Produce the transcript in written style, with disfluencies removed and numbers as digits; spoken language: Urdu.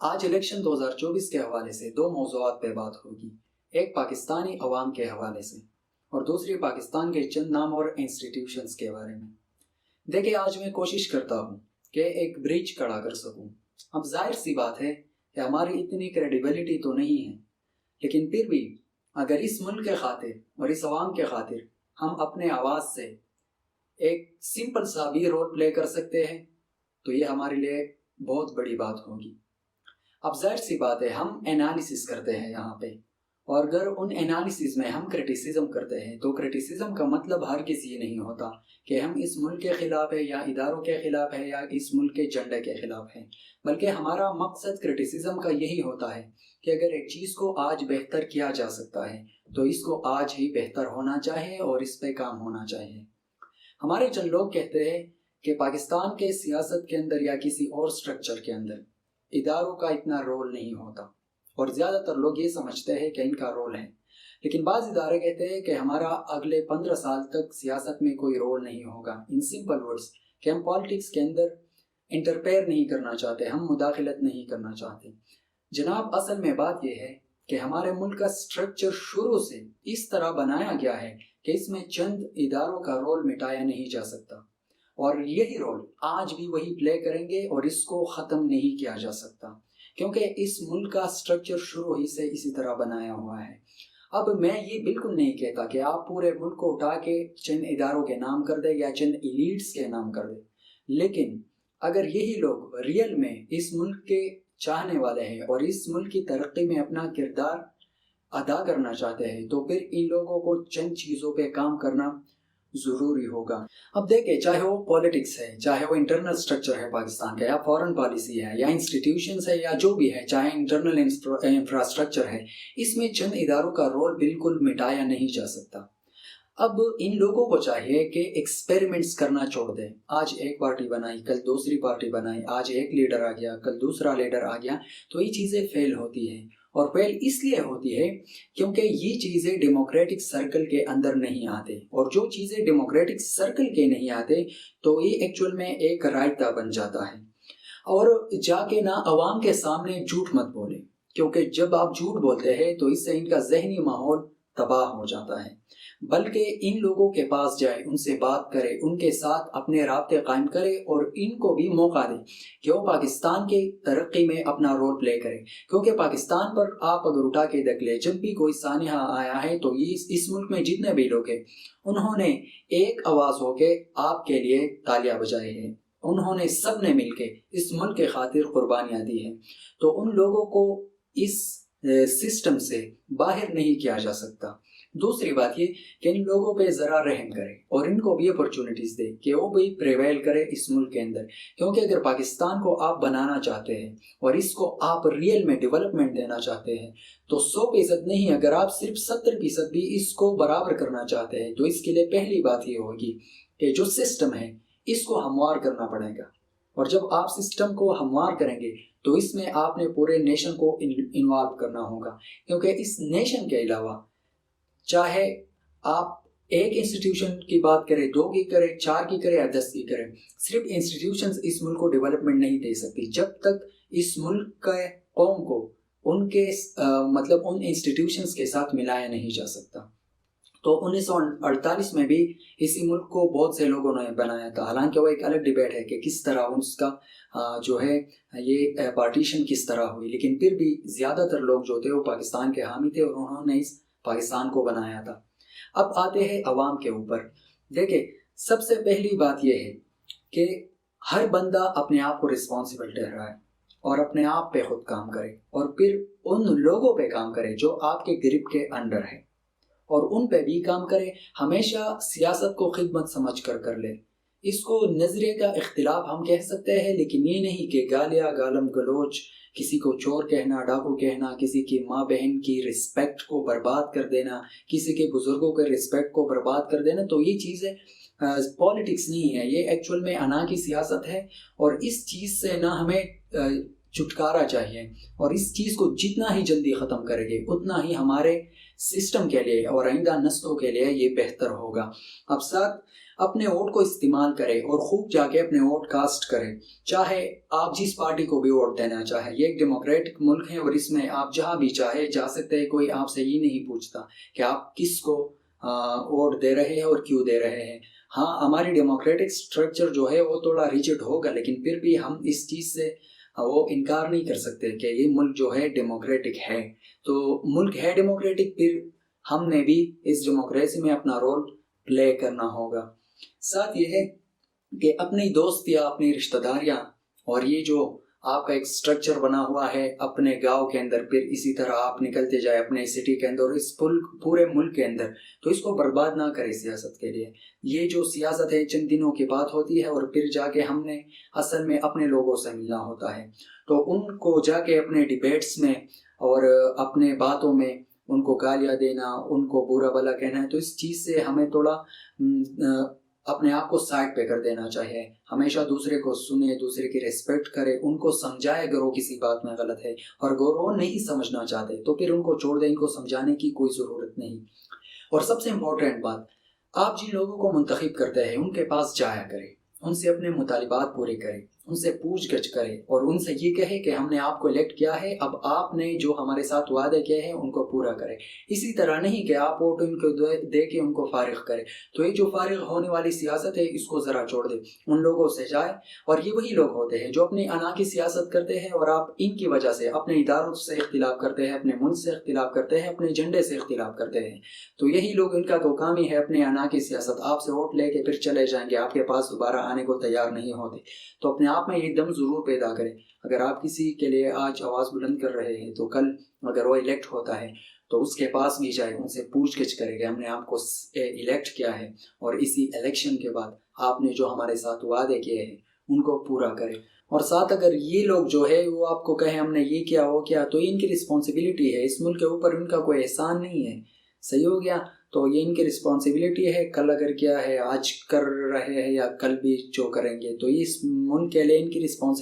آج الیکشن 2024 کے حوالے سے دو موضوعات پہ بات ہوگی، ایک پاکستانی عوام کے حوالے سے اور دوسری پاکستان کے چند نام اور انسٹیٹیوشنز کے بارے میں۔ دیکھیں، آج میں کوشش کرتا ہوں کہ ایک برج کھڑا کر سکوں۔ اب ظاہر سی بات ہے کہ ہماری اتنی کریڈیبلٹی تو نہیں ہے، لیکن پھر بھی اگر اس ملک کے خاطر اور اس عوام کے خاطر ہم اپنے آواز سے ایک سمپل سا بھی رول پلے کر سکتے ہیں تو یہ ہمارے لیے بہت بڑی بات ہوگی۔ اب ظاہر سی بات ہے، ہم انالیسس کرتے ہیں یہاں پہ، اور اگر ان انالیسس میں ہم کرٹیسزم کرتے ہیں تو کرٹیسزم کا مطلب ہر کسی یہ نہیں ہوتا کہ ہم اس ملک کے خلاف ہے یا اداروں کے خلاف ہے یا اس ملک کے جھنڈے کے خلاف ہے، بلکہ ہمارا مقصد کرٹیسزم کا یہی ہوتا ہے کہ اگر ایک چیز کو آج بہتر کیا جا سکتا ہے تو اس کو آج ہی بہتر ہونا چاہیے اور اس پہ کام ہونا چاہیے۔ ہمارے چند لوگ کہتے ہیں کہ پاکستان کے سیاست کے اندر یا کسی اور سٹرکچر کے اندر اداروں کا اتنا رول نہیں ہوتا، اور زیادہ تر لوگ یہ سمجھتے ہیں کہ ان کا رول ہے، لیکن بعض ادارے کہتے ہیں کہ ہمارا اگلے 15 سال تک سیاست میں کوئی رول نہیں ہوگا۔ ان سمپل ورڈز کہ ہم پالیٹکس کے اندر انٹرفیئر نہیں کرنا چاہتے، ہم مداخلت نہیں کرنا چاہتے۔ جناب، اصل میں بات یہ ہے کہ ہمارے ملک کا سٹرکچر شروع سے اس طرح بنایا گیا ہے کہ اس میں چند اداروں کا رول مٹایا نہیں جا سکتا، اور یہی رول آج بھی وہی پلے کریں گے اور اس کو ختم نہیں کیا جا سکتا، کیونکہ اس ملک کا سٹرکچر شروع ہی سے اسی طرح بنایا ہوا ہے۔ اب میں یہ بالکل نہیں کہتا کہ آپ پورے ملک کو اٹھا کے چند اداروں کے نام کر دیں یا چند ایلیٹس کے نام کر دیں، لیکن اگر یہی لوگ ریئل میں اس ملک کے چاہنے والے ہیں اور اس ملک کی ترقی میں اپنا کردار ادا کرنا چاہتے ہیں تو پھر ان لوگوں کو چند چیزوں پہ کام کرنا ضروری ہوگا۔ اب دیکھیں، چاہے وہ پولیٹکس ہے، چاہے وہ انٹرنل سٹرکچر ہے پاکستان کا، یا فورن پالیسی ہے، یا انسٹیٹیوشنز ہے، یا جو بھی ہے، چاہے انٹرنل انفراسٹرکچر ہے، اس میں چند اداروں کا رول بالکل مٹایا نہیں جا سکتا۔ اب ان لوگوں کو چاہیے کہ ایکسپیریمنٹس کرنا چھوڑ دیں۔ آج ایک پارٹی بنائی، کل دوسری پارٹی بنائی، آج ایک لیڈر آ گیا، کل دوسرا لیڈر آ گیا، تو یہ چیزیں فیل ہوتی ہیں، اور فیل اس لیے ہوتی ہے کیونکہ یہ چیزیں ڈیموکریٹک سرکل کے اندر نہیں آتے، اور جو چیزیں ڈیموکریٹک سرکل کے نہیں آتے تو یہ ایکچول میں ایک رائتہ بن جاتا ہے۔ اور جا کے نہ عوام کے سامنے جھوٹ مت بولیں، کیونکہ جب آپ جھوٹ بولتے ہیں تو اس سے ان کا ذہنی ماحول تباہ ہو جاتا ہے، بلکہ ان لوگوں کے پاس جائے، ان سے بات کرے، ان کے ساتھ اپنے رابطے قائم کرے، اور ان کو بھی موقع دے کہ وہ پاکستان کی ترقی میں اپنا رول پلے کرے، کیونکہ پاکستان پر آپ اگر اٹھا کے دیکھ لیں، جب بھی کوئی سانحہ آیا ہے تو یہ اس ملک میں جتنے بھی لوگ ہیں انہوں نے ایک آواز ہو کے آپ کے لیے تالیاں بجائی ہیں، انہوں نے سب نے مل کے اس ملک کے خاطر قربانیاں دی ہیں، تو ان لوگوں کو اس سسٹم سے باہر نہیں کیا جا سکتا۔ دوسری بات یہ کہ ان لوگوں پہ ذرا رحم کرے اور ان کو بھی اپرچونٹیز دے کہ وہ بھی پریویل کرے اس ملک کے اندر، کیونکہ اگر پاکستان کو آپ بنانا چاہتے ہیں اور اس کو آپ ریئل میں ڈیولپمنٹ دینا چاہتے ہیں تو 100% نہیں، اگر آپ صرف 70% بھی اس کو برابر کرنا چاہتے ہیں تو اس کے لیے پہلی بات یہ ہوگی کہ جو سسٹم ہے اس کو ہموار کرنا پڑے گا، اور جب آپ سسٹم کو ہموار کریں گے تو اس میں آپ نے پورے نیشن کو انوالو کرنا ہوگا، کیونکہ اس نیشن کے علاوہ چاہے آپ ایک انسٹیٹیوشن کی بات کریں، 2 کی کریں، 4 کی کریں یا 10 کی کریں، صرف انسٹیٹیوشنز اس ملک کو ڈیولپمنٹ نہیں دے سکتی جب تک اس ملک کے قوم کو ان کے ان انسٹیٹیوشنز کے ساتھ ملایا نہیں جا سکتا۔ تو 1948 میں بھی اسی ملک کو بہت سے لوگوں نے بنایا تھا، حالانکہ وہ ایک الگ ڈیبیٹ ہے کہ کس طرح اس کا جو ہے یہ پارٹیشن کس طرح ہوئی، لیکن پھر بھی زیادہ تر لوگ جو تھے وہ پاکستان کے حامی تھے اور انہوں نے اس پاکستان کو بنایا تھا۔ اب آتے ہیں عوام کے اوپر۔ دیکھیں، سب سے پہلی بات یہ ہے کہ ہر بندہ اپنے آپ کو رسپانسبل ٹھہرائے اور اپنے آپ پہ خود کام کرے، اور پھر ان لوگوں پہ کام کرے جو آپ کے گرپ کے انڈر ہے، اور ان پہ بھی کام کرے۔ ہمیشہ سیاست کو خدمت سمجھ کر لے۔ اس کو نظریے کا اختلاف ہم کہہ سکتے ہیں، لیکن یہ نہیں کہ گالیاں گالم گلوچ، کسی کو چور کہنا، ڈاکو کہنا، کسی کی ماں بہن کی رسپیکٹ کو برباد کر دینا، کسی کے بزرگوں کے رسپیکٹ کو برباد کر دینا، تو یہ چیزیں پالیٹکس نہیں ہے، یہ ایکچول میں انا کی سیاست ہے، اور اس چیز سے نہ ہمیں چھٹکارا چاہیے، اور اس چیز کو جتنا ہی جلدی ختم کریں گے اتنا ہی ہمارے سسٹم کے لیے اور آئندہ نسلوں کے لیے یہ بہتر ہوگا۔ اب ساتھ اپنے ووٹ کو استعمال کریں اور خوب جا کے اپنے ووٹ کاسٹ کریں، چاہے آپ جس پارٹی کو بھی ووٹ دینا چاہے۔ یہ ایک ڈیموکریٹک ملک ہے اور اس میں آپ جہاں بھی چاہے جا سکتے ہیں، کوئی آپ سے یہ نہیں پوچھتا کہ آپ کس کو ووٹ دے رہے ہیں اور کیوں دے رہے ہیں۔ ہاں، ہماری ڈیموکریٹک سٹرکچر جو ہے وہ تھوڑا ریجڈ ہوگا، لیکن پھر بھی ہم اس چیز سے وہ انکار نہیں کر سکتے کہ یہ ملک جو ہے ڈیموکریٹک ہے۔ تو ملک ہے ڈیموکریٹک، پھر ہم نے بھی اس ڈیموکریسی میں اپنا رول پلے کرنا ہوگا۔ ساتھ یہ ہے کہ اپنی دوست یا اپنی رشتہ داریاں اور یہ جو آپ کا ایک سٹرکچر بنا ہوا ہے اپنے گاؤں کے اندر، پھر اسی طرح آپ نکلتے جائے اپنے سٹی کے اندر اور اس پورے ملک کے اندر، تو اس کو برباد نہ کرے سیاست کے لیے۔ یہ جو سیاست ہے چند دنوں کی بات ہوتی ہے اور پھر جا کے ہم نے اصل میں اپنے لوگوں سے ملنا ہوتا ہے، تو ان کو جا کے اپنے ڈیبیٹس میں اور اپنے باتوں میں ان کو گالیاں دینا، ان کو برا بھلا کہنا ہے، تو اس چیز سے ہمیں تھوڑا اپنے آپ کو سائڈ پہ کر دینا چاہیے۔ ہمیشہ دوسرے کو سنے، دوسرے کی ریسپیکٹ کرے، ان کو سمجھائے اگر وہ کسی بات میں غلط ہے، اور اگر وہ نہیں سمجھنا چاہتے تو پھر ان کو چھوڑ دیں، ان کو سمجھانے کی کوئی ضرورت نہیں۔ اور سب سے امپورٹنٹ بات، آپ جن لوگوں کو منتخب کرتے ہیں ان کے پاس جایا کرے، ان سے اپنے مطالبات پورے کرے، ان سے پوچھ گچھ کرے اور ان سے یہ کہے کہ ہم نے آپ کو الیکٹ کیا ہے، اب آپ نے جو ہمارے ساتھ وعدے کیے ہیں ان کو پورا کرے۔ اسی طرح نہیں کہ آپ ووٹ ان کو دے کے ان کو فارغ کرے۔ تو یہ جو فارغ ہونے والی سیاست ہے اس کو ذرا چھوڑ دے، ان لوگوں سے جائے، اور یہ وہی لوگ ہوتے ہیں جو اپنی انا کی سیاست کرتے ہیں اور آپ ان کی وجہ سے اپنے اداروں سے اختلاف کرتے ہیں، اپنے ملک سے اختلاف کرتے ہیں، اپنے ایجنڈے سے اختلاف کرتے ہیں۔ تو یہی لوگ، ان کا تو کام ہی ہے اپنے انا کی سیاست، آپ سے ووٹ لے کے پھر چلے جائیں گے، آپ کے پاس دوبارہ آنے کو تیار نہیں ہوتے۔ تو اپنے آپ میں یہ دم ضرور پیدا کریں، اگر آپ کسی کے لیے آج آواز بلند کر رہے ہیں تو کل اگر وہ الیکٹ ہوتا ہے تو اس کے پاس بھی جائے، ان سے پوچھ گچھ کرے کہ ہم نے آپ کو الیکٹ کیا ہے، اور اسی الیکشن کے بعد آپ نے جو ہمارے ساتھ وعدے کیے ہیں ان کو پورا کرے۔ اور ساتھ اگر یہ لوگ جو ہے وہ آپ کو کہیں ہم نے یہ کیا وہ کیا، تو یہ ان کی رسپانسبلٹی ہے، اس ملک کے اوپر ان کا کوئی احسان نہیں ہے۔ صحیح ہو گیا؟ تو یہ ان کی رسپانسبلٹی ہے، کل اگر کیا ہے، آج کر رہے ہیں یا کل بھی جو کریں گے، تو اس ملک کے لیے ان کی رسپانسبلٹی